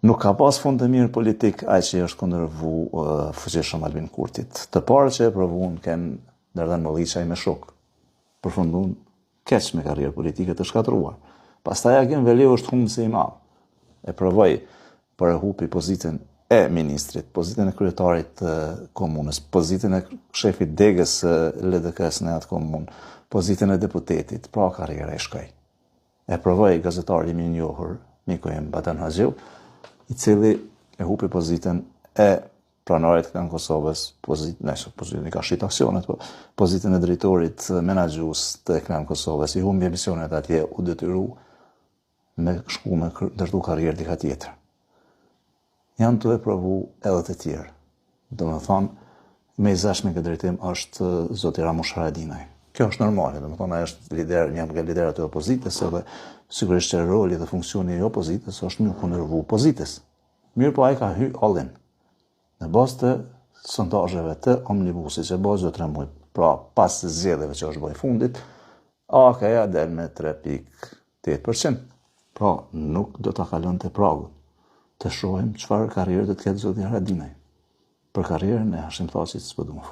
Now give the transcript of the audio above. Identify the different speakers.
Speaker 1: Nuk ka pas fund të mirë politik ai që është kundërvu fuqishëm Albin Kurtit. Të parë që e provun kanë Dardan Molliçaj me shok. Përfundun keq me karrierë politike të shkatruar. Pastaj Agim Veliu është humbësi i madh. E provoi për e hupi pozitën e ministrit, pozitën e kryetarit të komunës, pozitën e shefit degës LDK-s në atë komunë, pozitën e deputetit, pra karriera e shkoj. E provoi gazetari i njohur Mikojem Batan Haxhiu, i cili e hupi pozitën e pranorit të Kosovës, pozitën i ka shit aksionet, pozitën e drejtorit menaxhues të Klan Kosovës, i humbi emisionet atje, u detyru me shku me ndërtu karrierë dika tjetër. Janë të e provu edhe të tjerë. Do me thonë, me i zash me këtë drejtim është zoti Ramush Haradinaj. Kjo është normale, do me thonë, është lider, një nga liderat e opozitës, edhe sigurisht që roli dhe funksioni i opozitës është një kundërvu opozitës. Mirë po ai ka hy allin. Në bazë të sondazheve të omnibusit që bazë 3 muaj, pra pas zgjedhjeve që është bëj fundit, AK-ja del me 3.8%. Pra nuk do ta kalonte pragën. Të shohim çfarë karrierë do të ketë zoti Haradinaj. Për karrierën e Hashim Thaçit s'po du më